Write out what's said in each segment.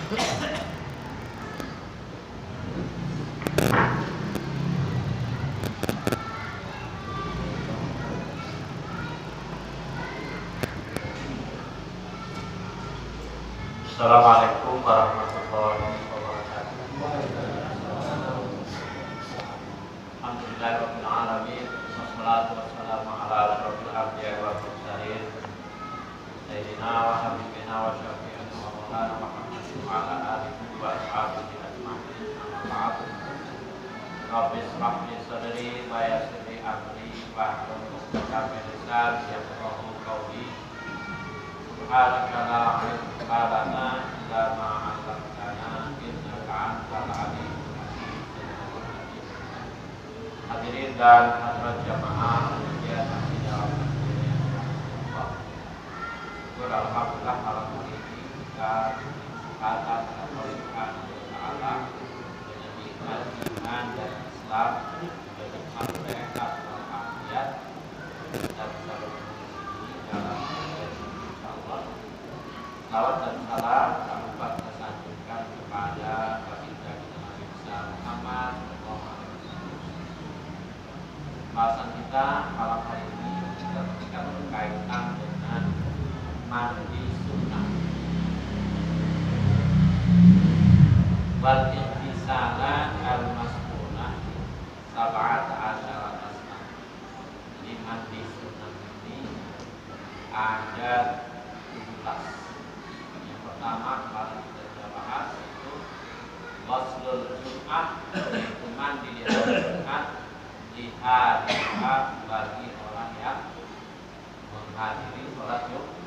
Assalamualaikum warahmatullahi wabarakatuh. Alhamdulillahirabbil alamin. Wassalatu wassalamu ala asyrofil anbiya'i wal mursalin. Sayyidina wa habibina wa syafi'ina wa maulana Muhammadin wa ala alihi wa ashabihi ajma'in. Amma ba'd. Rabbi ishrah li sadri wa yassir li amri wahlul 'uqdatam min lisani yafqahu qawli. Subhanaka la ilma lana illa ma 'allamtana innaka antal alimul hakim. Hadirin dan hadirat jamaah yang dalam alhamdulillah malam hari ini kita akan menyampaikan Taala menyanyikan iman dan Islam dari mereka ayat kita bisa berfungsi dalam salawat dan salam kami kita sanjungkan kepada baginda kita Nabi besar Muhammad sallallahu alaihi wasallam. Bahasan kita malam hari ini kita berkaitan dengan mandi sunnah wal intisalan al mas'unah sab'at asyara asma. Jadi mandi sunnah ini ada 17. Pertama kemarin kita sudah bahas itu ghuslul Jum'ah, yaitu mandi di hari Jumat di hari Jumat bagi orang yang menghadiri sholat Jumat.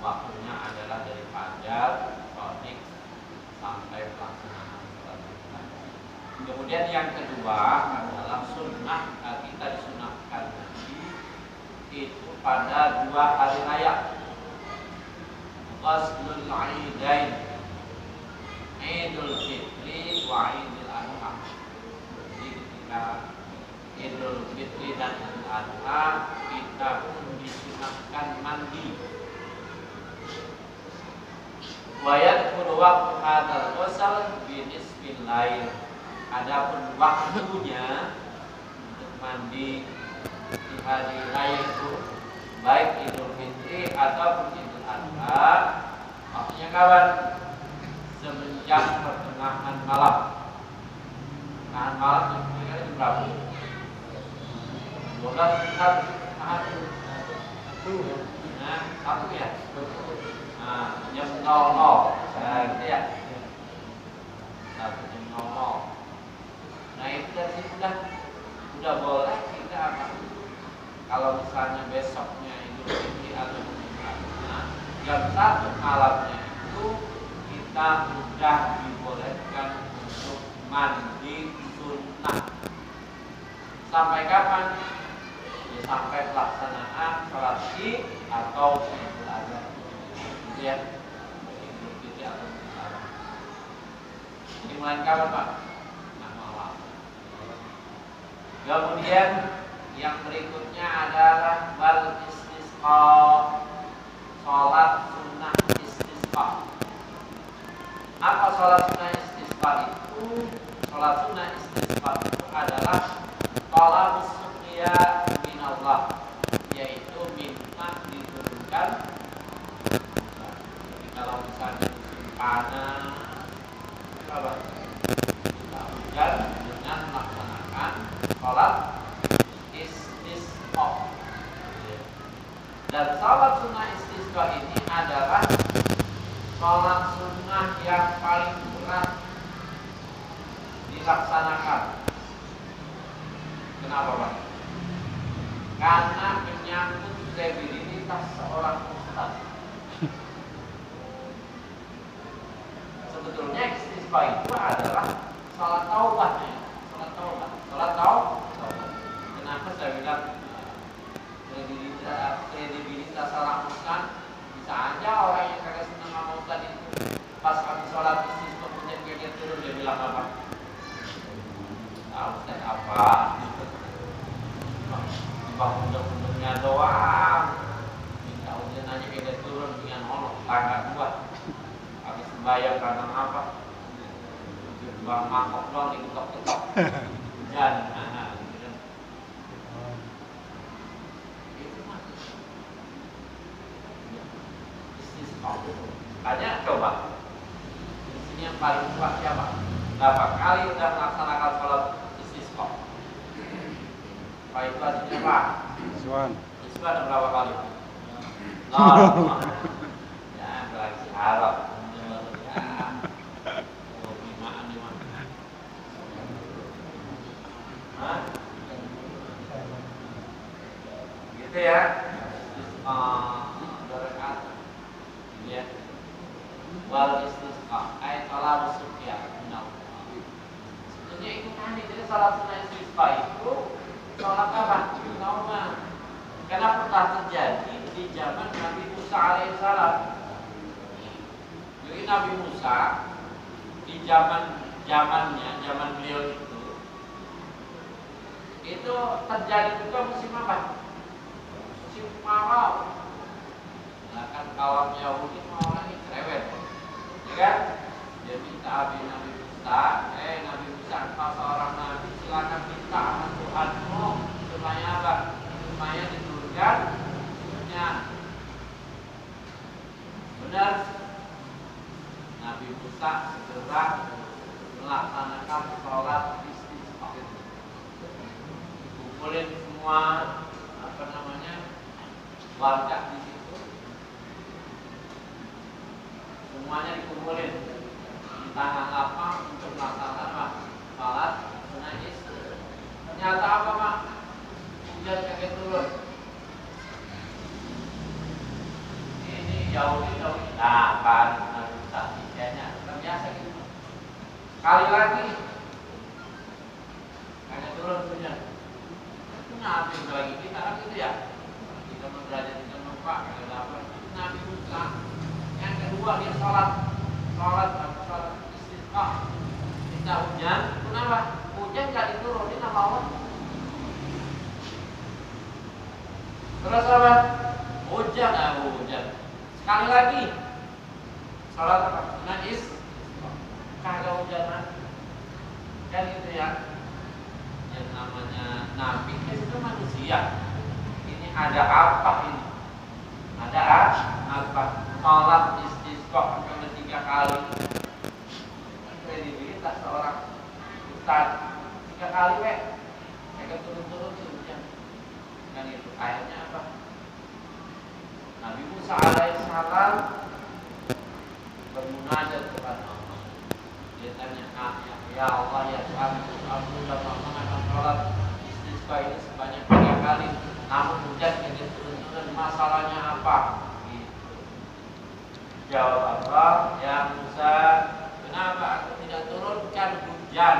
Waktunya adalah dari fajar sonik sampai pelaksanaan sholat Jumat. Kemudian yang kedua adalah sunnah, kita disunahkan mandi itu pada 2 hari raya. Ghuslul Aidain, Idul Fitri wa Idul Adha. Jadi ketika Idul Fitri dan Idul Adha kita pun disunahkan mandi. Wa yadkhulu waqtu hadzal ghusl bi nisfil lail. Adapun waktunya untuk mandi di hari raya itu baik Idul Fitri ataupun Idul Adha, waktunya kapan? Semenjak pertengahan malam. Pertengahan malam kira-kira jam berapa? 12 pertengahan. Nah, 1 ya. Nah, jam 00. Nah, gitu ya. 1 jam 00. Nah, itu dari situ udah boleh kita apa? Kalau misalnya besoknya Idul Fitri atau jam 1 malamnya itu kita sudah dibolehkan untuk mandi sunnah. Sampai kapan? Ya, sampai pelaksanaan sholat Id atau Idul Adha. Gitu ya. Idul Fitri atau Idul Adha. Jadi mulai kapan, Pak? Nah, malam. Kemudian yang berikutnya adalah wal istisqa. Sholat sunnah istisqa. Apa sholat sunnah istisqa itu? Sholat sunnah istisqa itu adalah thalabus suqya minallah, yaitu minta diturunkan. Jadi kalau misalnya musim panas, apa? Kita hujan dengan melaksanakan sholat istisqa. Dan sholat sunnah istisqa ini adalah sholat sunnah yang paling berat dilaksanakan. Kenapa, Pak? Karena menyangkut kredibilitas seorang ustaz. Sebetulnya istisqa itu adalah sholat taubahnya. Sholat taubah. Kenapa saya bilang kredibilitas seorang ustaz? Bisa aja orang yang kagak senang sama ustaz itu pas habis sholat istisqa kemudian dia turun, dia bilang apa? Ustaz apa? Tiba undang-undangnya doang, minta ujian aja dia turun dengan Allah. Bayang karena apa? Bang mangkok doang diketok-ketok. Hujan. Itu mah. Istisqa. Makanya coba. Di sini yang paling kuat siapa? Berapa kali udah melaksanakan sholat istisqa? Pak itu artinya apa? Iswan. Iswan berapa kali? Lama. Ya, berarti harap. Gitu ya. Berkat ya. Wal istisqa ay talab sufya. Sebetulnya itu kan jadi salat sunnah istisqa itu salat apa? Tauma. Karena pernah terjadi di zaman Nabi Musa alaihissalam. Jadi Nabi Musa di zaman beliau itu terjadi juga musim apa? Musim kemarau. Nah kan kaum Yahudi mau orang ini cerewet, ya kan? Dia minta Nabi Musa, Nabi Musa engkau seorang nabi, silakan minta sama Tuhanmu supaya apa? Supaya diturunkan hujan. Benar. Nabi Musa segera melaksanakan sholat istisqa. Kumpulin semua warga di situ, semuanya dikumpulin di tanah lapang untuk melaksanakan sholat sunnah istisqa. Ternyata apa Pak? Hujan kagak turun. Ini jauh. Nah, kan kayaknya terbiasa gitu. Sekali lagi kagak turun hujan. Itu Nabi lagi kita kan gitu ya. Kita belajar di tempat kagak dapat. Itu Nabi Musa. Yang kedua dia sholat istisqa. Minta hujan. Kenapa? Hujan nggak diturunin sama Allah. Terus apa? Hujan. Sekali lagi sholat apa? Sunnah istisqa. Kagak hujanan. Kan itu ya. Yang namanya Nabi itu manusia. Ini ada apa ini? Ada apa? Sholat istisqa sampai 3 kali. Kredibilitas seorang ustaz 3 kali mereka turun hujan. Dan itu akhirnya apa? Nabi Musa alaihissalam bermunajat kepada Allah. Dia tanya, ya Allah ya Tuhan, aku sudah melaksanakan sholat istisqa ini sebanyak 3 kali, namun hujan tidak turun-turun. Masalahnya apa? Gitu. Jawab Allah, ya Musa, kenapa aku tidak turunkan hujan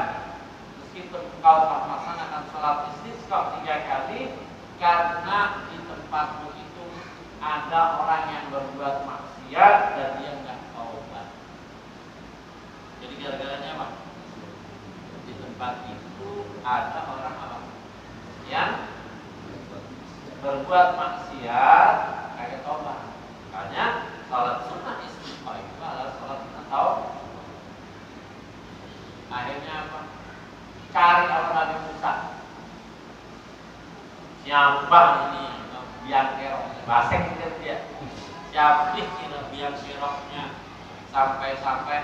meskipun engkau telah melaksanakan sholat istisqa 3 kali? Karena di tempatmu itu ada orang yang berbuat maksiat dan dia nggak taubat. Jadi gara-garanya apa? Di tempat itu ada orang apa? Yang berbuat maksiat kayak taubat. Makanya salat sunnah istisqa itu adalah salat sunnah taubat. Akhirnya apa? Cari apa Nabi Musa? Siapa ini biang kerok? Basek gitu dia. Siapa ini biang keroknya? Sampai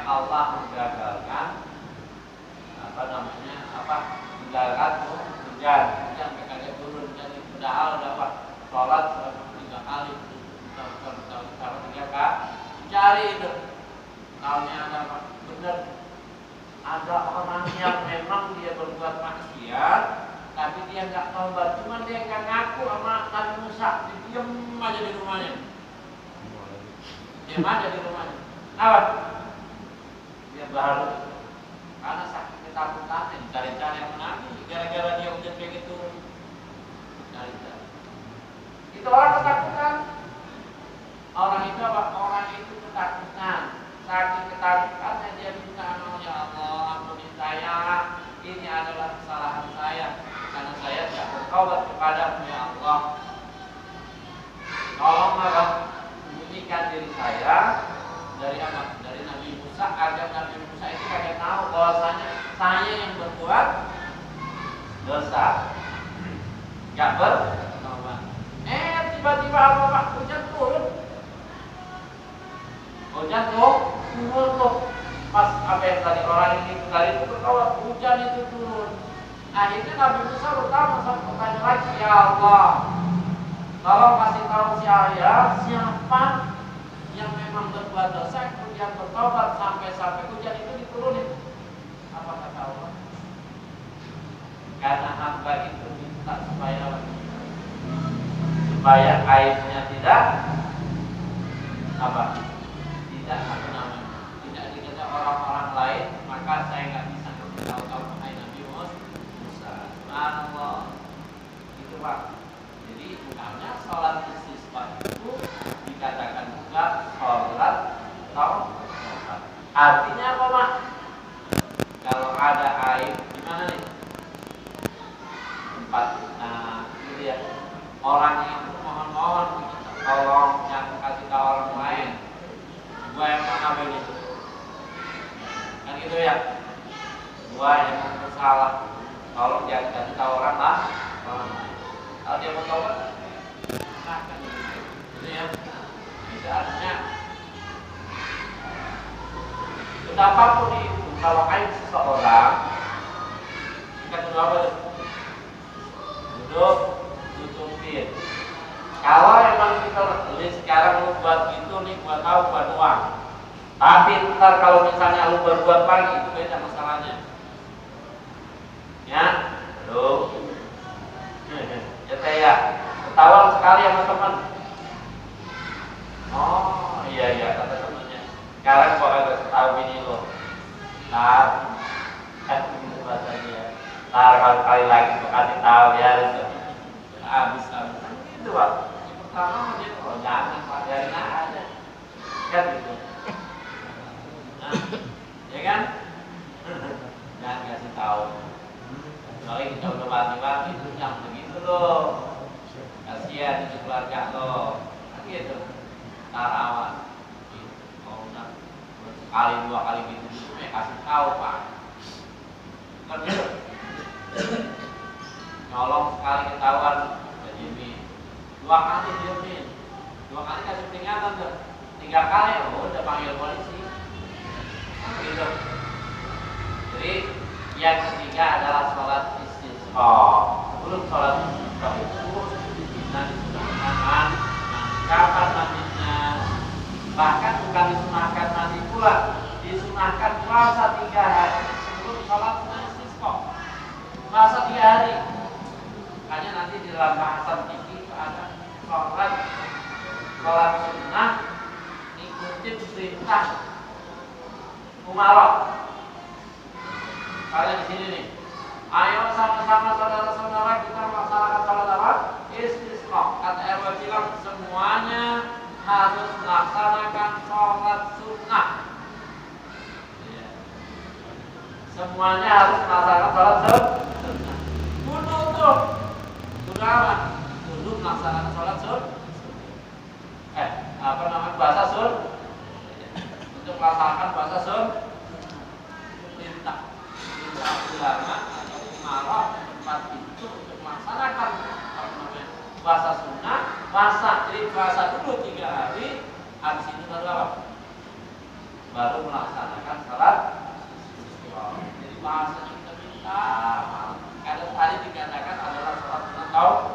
Allah menggagalkan menggagalkan hujan mereka turun. Jadi padahal dapat sholat 3 kali sama 3 kali cari itu tahunya ada apa? Bener ada orang yang memang dia berbuat maksiat tapi dia nggak taubat, cuma dia nggak ngaku sama Nabi Musa, dia diam aja di rumahnya. Apa? Dia baru karena sakit ketakutan dicari-cari sama Nabi, gara-gara dia hujan kayak gitu. Cari-cari. Itu orang ketakutan. Orang itu apa? Orang itu ketakutan. Saking ketakutannya dia minta, ya Allah ampuni saya. Ini adalah kesalahan saya karena saya tidak bertaubat kepadamu ya Allah. Tolonglah sembunyikan diri saya dari apa? Dari Nabi Musa Musa agar Nabi Musa itu kagak tahu bahwasanya saya yang berbuat dosa. Gak bertobat. Tiba-tiba apa Pak? Hujan turun. Hujan turun. Pas apa yang tadi orang ini tadi itu berkata hujan itu turun. Akhirnya Nabi Musa bertanya lagi, ya Allah, tolong kasih tahu saya siapa yang memang berbuat dosa kemudian bertobat sampai hujan itu diturunin. Apa kata Allah? Karena hamba itu minta supaya aibnya tidak dikejar orang-orang lain, maka saya nggak bisa memberitahu mengenai Nabi Musa. Subhanallah. Itu Pak. Jadi bukannya sholat istisqa itu dikatakan juga sholat taubat. Artinya apa Pak? Kalau ada aib gimana nih? Gitu ya. Orang yang mohon tolong yang kasih tahu orang lain. Gua yang mana begitu? Kan gitu ya. Gua yang bersalah. Tolong jangan kasih tahu orang lain. Kalau dia mau taubat, nah kan gitu ya. Bisa artinya betapapun itu kalau aib seseorang kita kedua apa tuh? Duduk tutupin. Kalau emang kita sekarang lu buat gitu nih buat tahu buat uang. Tapi ntar kalau misalnya lu berbuat lagi itu beda masalahnya. Ya, lu ya ketahuan sekali sama teman. Oh iya kata temannya. Sekarang gua agak tahu ini lo. Begitu bahasanya. Kalau kali lagi gua kasih tahu ya, habis. Itu Pak. Yang pertama dia jangan Pak, biarin aja. Kan gitu. Nah, ya kan? Jangan kasih tahu. Kecuali kita udah mati itu yang begitu loh. Kasihan itu keluarga lo. Kan gitu. Tarawan. Kalau udah sekali dua kali gitu kasih tahu Pak. Kan gitu. Nyolong sekali ketahuan jadi 2 kali diemin, 2 kali kasih peringatan tuh, 3 kali udah panggil polisi, gitu. Jadi yang ketiga adalah sholat istisqa. Sebelum sholat istisqa itu kita disunahkan kapan mandinya, bahkan bukan disunahkan mandi pula, disunahkan puasa 3 hari sebelum sholat istisqa. Puasa 3 hari. Makanya nanti di dalam bahasan fikih itu ada sholat sunnah ikutin perintah umarok. Kalian di sini nih, ayo sama-sama saudara-saudara kita melaksanakan sholat apa? Istisqa. Kata RW bilang semuanya harus melaksanakan sholat sunnah. Semuanya harus melaksanakan sholat sunnah. Kudu tuh. Dulu melaksanakan sholat puasa untuk melaksanakan puasa perintah ulama atau umarok tempat itu untuk melaksanakan puasa sunnah, jadi puasa dulu 3 hari, habis itu baru apa? Baru melaksanakan sholat. Jadi bahasa kita minta. Kadang tadi dikatakan adalah sholat sunnah taubat.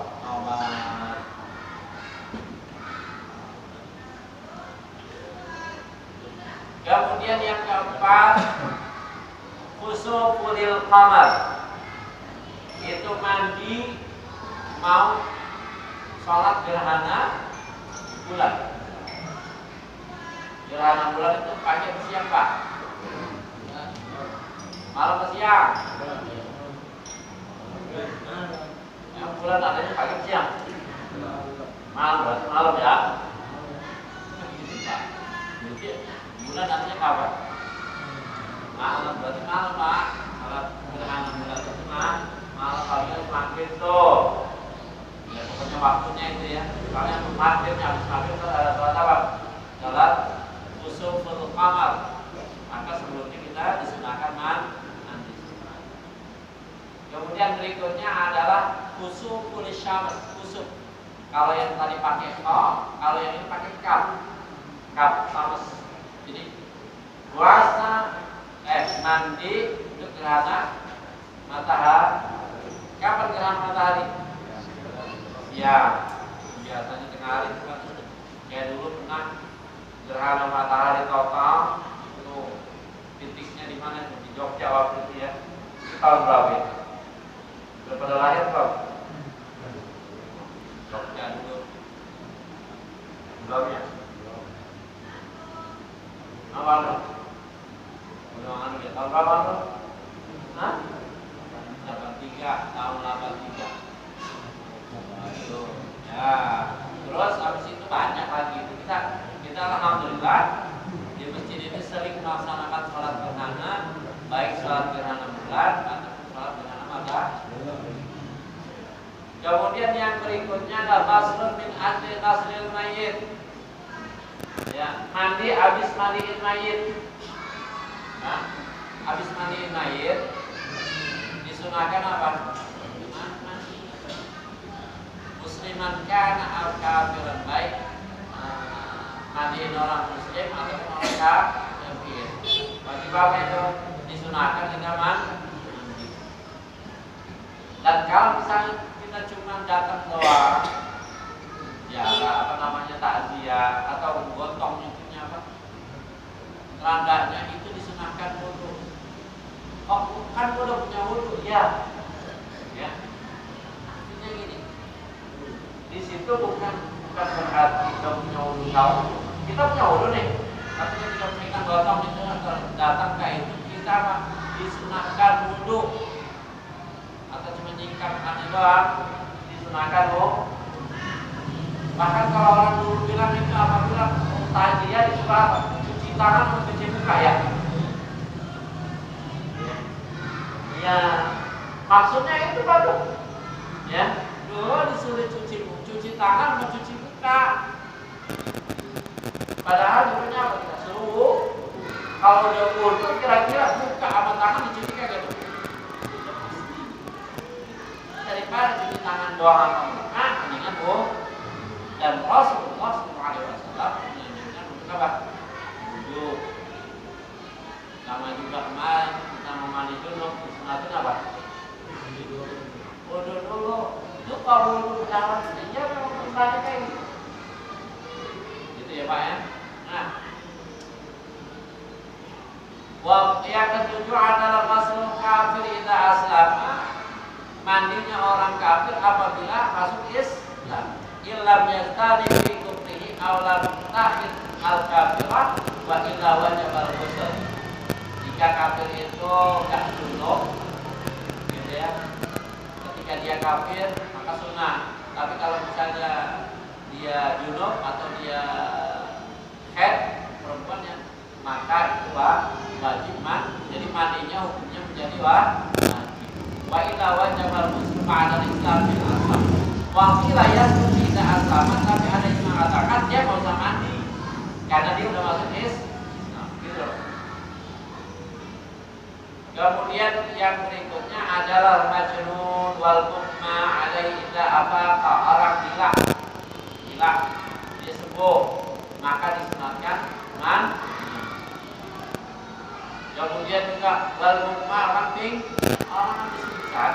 Kemudian yang keempat, khusuful qamar. Itu mandi mau sholat gerhana bulan. Gerhana bulan itu pagi atau siang Pak? Malam atau siang? Yang bulan adanya pagi siang. Malam ya. Gitu Pak. Jadi bulan adanya kapan? Malam, berarti malam Pak. Salat gerhana bulan itu malam pagi maghrib tuh. Ya pokoknya waktunya itu ya. Soalnya maghribnya habis maghrib itu ada sholat apa? Sholat khusuful qamar. Kemudian berikutnya adalah kusuful syams, kusuf. Kalau yang tadi pakai o, kalau yang ini pakai kaf syams. Jadi puasa mandi untuk gerhana matahari. Kapan gerhana matahari? Ya, biasanya tengah hari bukan. Kayak dulu pernah gerhana matahari total. Tuh titiknya di mana? Di Jogja waktu itu ya. Itu tahun berapa itu? Udah pada lahir belum? Jogja dulu. Belum ya? Awal dong. Belum anu ya. Tahun berapa tuh? Hah? 83, tahun 83. Itu. Ya. Terus habis itu banyak lagi. Kita alhamdulillah di masjid ini sering melaksanakan sholat gerhana, baik sholat gerhana bulan ataupun sholat gerhana matahari. Kemudian yang berikutnya adalah ghuslun min ajli ghuslil mayyit. Ya, mandi habis mandiin mayit. Nah, habis mandiin mayit disunahkan apa? Mandi. Musliman kana al kafiran, baik mandiin orang muslim atau orang kafir. Bagi bapak itu disunahkan kita mandi. Dan kalau misalnya kita cuma datang doang, ya apa namanya takziah atau gotong itu apa? Randanya itu disunahkan wudu. Oh, kan udah punya wudu ya. Ya. Artinya gini. Di situ bukan berarti kita punya wudu tahu. Kita punya wudu nih. Tapi ketika kita gotong itu datang ke itu kita disunahkan wudu. Atau cuma nyingkap aneh doang disunahkan bahkan kalau orang dulu bilang itu apabila takziah disuruh apa? Cuci tangan atau cuci muka ya? Ya, maksudnya itu bagus. Ya, dulu disuruh cuci tangan atau cuci muka. Padahal dulunya apa kita suruh? Kalau udah wudu kira-kira muka sama tangan dicuci kayak gitu. Daripada cuci tangan doang sama muka, mendingan dan Rasulullah SAW menunjukkan untuk apa? Wudhu. Sama juga sama mandi junub, sunatnya apa? Wudhu dulu. Itu kalau wudhu berjalan saja memang kembali kayak gitu. Gitu ya Pak ya. Nah, yang ketujuh adalah masuk kafir idza aslama. Mandinya orang kafir apabila masuk Islam. Illam yastani fi kufrihi aw lam tahid al-kafirah wa illa wajib al-ghusl. Jika kafir itu enggak junub gitu ya. Ketika dia kafir maka sunnah. Tapi kalau misalnya dia junub atau dia haid perempuannya maka itu wajib mandi. Jadi mandinya hukumnya menjadi wajib. Wa illa wajib al-ghusl ba'da al-islam bil aslam. Wakilah ya tidak aslamat, tapi ada yang mengatakan dia mau usah mandi karena dia udah masuk Islam. Gitu. Kemudian yang berikutnya adalah majnun wal mughma alaihi idza afaqa, orang gila dia sembuh maka disunatkan mandi. Kemudian juga wal mughma orang yang disebutkan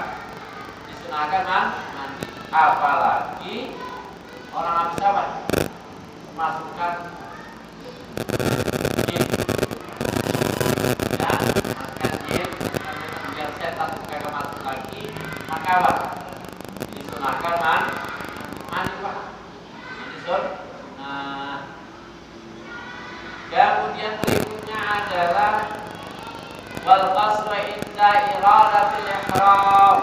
disunatkan mandi. Apalagi orang habis apa? Masukkan jin, ya, masukkan jin, biar setan kagak masuk lagi, maka apa? Disunahkan mandi Pak, mandi sun. Nah, kemudian berikutnya adalah wal ghusl inda iradatil ihram,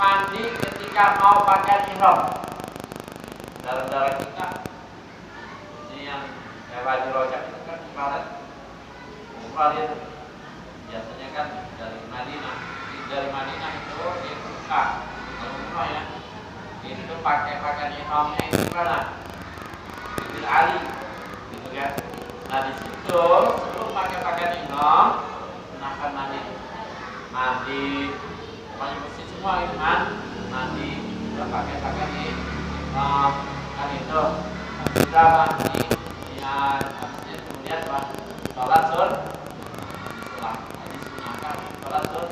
mandi ketika mau pakai ihram. Dalam kita ini yang Haji Rojak itu kan kemarin umrah dia biasanya kan dari Madinah itu dia buka umrah ya, itu pakai pakaian ihramnya itu mana? Bil Ali gitu kan. Nah di situ sebelum pakai pakaian ihram gunakan mandi semuanya bersih semua itu kan, mandi udah pakai ini kan itu kita mandi niat habisnya kemudian sholat sun disunahkan sholat sun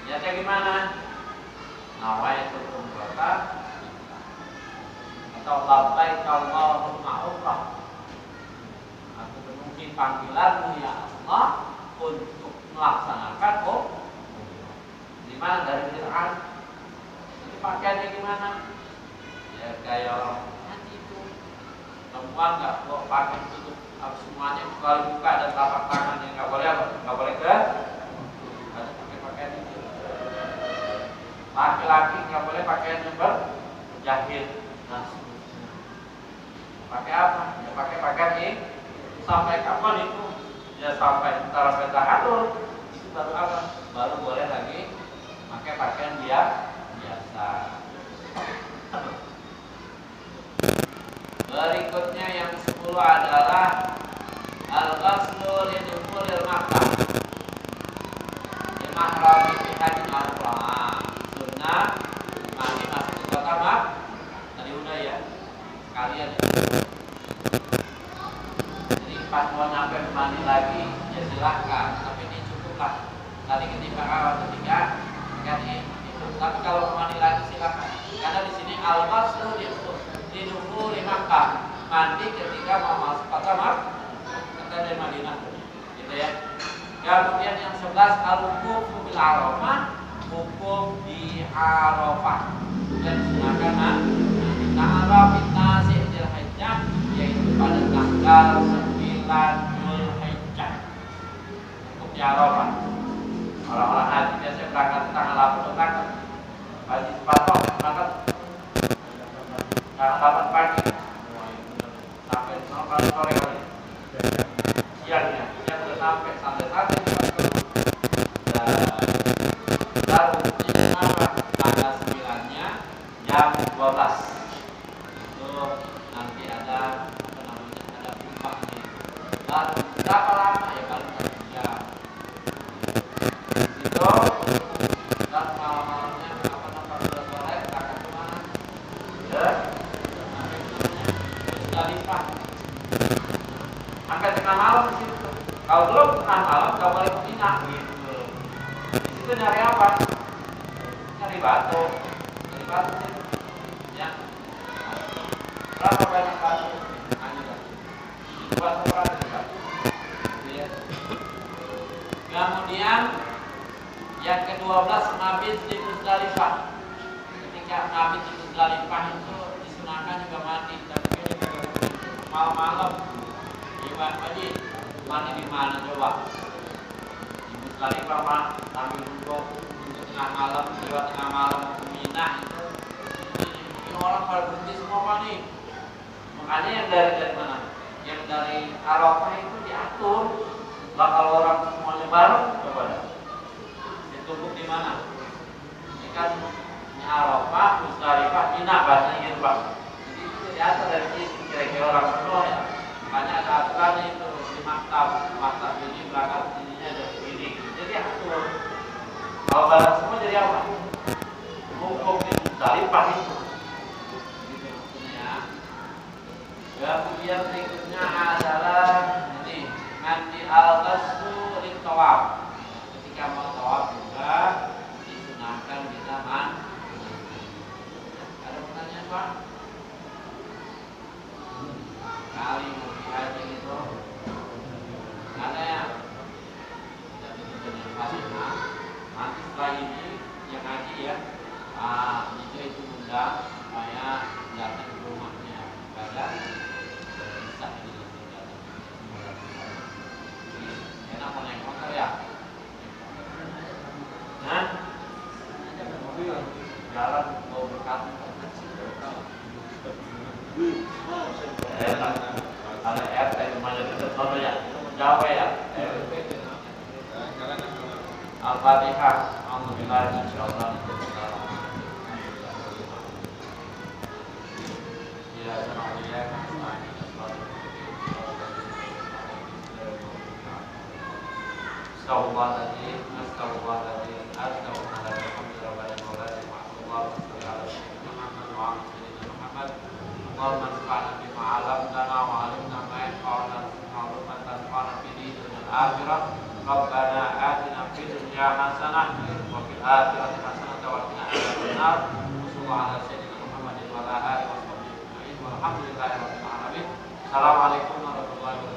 niatnya gimana? Nawaitu umrah atau labbaik Allahumma umrah, aku penuhi panggilanmu ya Allah untuk melaksanakan di mana dari Quran. Jadi pakaiannya gimana? Ya kayak orang haji itu, perempuan nggak boleh pakai tutup semuanya kecuali buka dan telapak tangan, yang nggak boleh apa? Nggak boleh ke harus pakai pakaian itu. Laki-laki nggak boleh pakaian yang berjahit. Nah, pakai apa? Ya pakai pakaian ini sampai kapan itu? Ya sampai antara tahallul itu baru apa? Baru boleh lagi pakai pakaian biasa. Berikutnya yang 10 adalah al-ghuslu lidukhulil Makkah. Mahram fi hajjil umrah. Sunnah mandi masuk ke kota Makkah. Tadi udah ya. Sekalian ya. Jadi pas mau nyampe mandi lagi ya silahkan, tapi ini cukuplah. Tadi ketika kan itu. Tapi kalau mandi lagi silahkan. Karena di sini al-ghuslu lidukhulil Makkah. Mandi ketika mau masuk kota Makkah. Kata dari Madinah. Gitu ya. Kemudian yang 11 al-wuqufu bil Arafah, hukum di Arafah. Dan disunahkan di tanggal fitnasi Dzulhijjah, yaitu pada tanggal 9 Dzulhijjah. Hukum di Arafah. Orang-orang haji biasanya berangkat tanggal 8 berangkat. Haji Patok berangkat tanggal 8 pagi sampai sore kali. Siangnya sudah sampai santai-santai baru tanggal 9-nya jam 12 itu nanti ada ada pumpaknya. Baru berapa lama ya? Baru 1 jam itu. Dan malam-malamnya sudah sore akan kemana? Ya sampai Musdalifah sampai tengah malam di situ. Kalau belum tengah malam nggak boleh Mina gitu. Di situ nyari apa? Nyari batu situ. Ya. Berapa banyak batu? Dua orang batu. Ya. Kemudian yang ke-12 mabit di Musdalifah. Ketika mabit di Musdalifah itu disunahkan juga mandi, tapi malam-malam. Pak Haji, mandi di mana coba? Di Musdalifah Pak, sambil duduk tengah malam, lewat tengah malam ke Mina itu. Ini orang pada berhenti semua Pak nih. Makanya yang dari mana? Yang dari Arafah itu diatur. Lah kalau orang semuanya bareng, coba dah. Ditumpuk di mana? Ini kan Arafah, Musdalifah, Mina bahasanya gitu Pak. Jadi itu diatur dari sini kira-kira orang semua ya. Makanya ada aturannya itu di maktab ini berangkat ininya ada begini. Jadi atur. Kalau barang semua jadi apa? Hukum di Musdalifah itu. Gitu maksudnya. Kemudian berikutnya adalah ini mandi al-ghuslu lit-thawaf. Ketika mau tawaf juga disunahkan kita mandi. Ada pertanyaan Pak? Kali haji itu ada yang nanti setelah ini yang haji ya itu undang supaya datang ke rumahnya ibadah bisa enak mau naik motor ya jalan mau berkata ada RT rumahnya itu contoh ya Jawa ya Al-Fatihah alhamdulillah insyaallah ya Astagfirullahaladzim, astagfirullahaladzim, astagfirullahaladzim. Alhamdulillahirobbilalamin. Allahumma shalli ala sayyidina Muhammad wa ala sayyidina Muhammad. Allahumma anfa'na bima 'allamtana wa 'allimna ma yanfa'una warzuqna tanfa'na bihi dunyal akhirah. Rabbana atina fid dunya hasanah wa fil akhirati hasanah wa qina adzabannar. Wassallallahu ala sayyidina Muhammadin wa ala alihi wa sahbihi ajma'in. Walhamdulillahirabbil alamin. Assalamualaikum warahmatullahi wabarakatuh.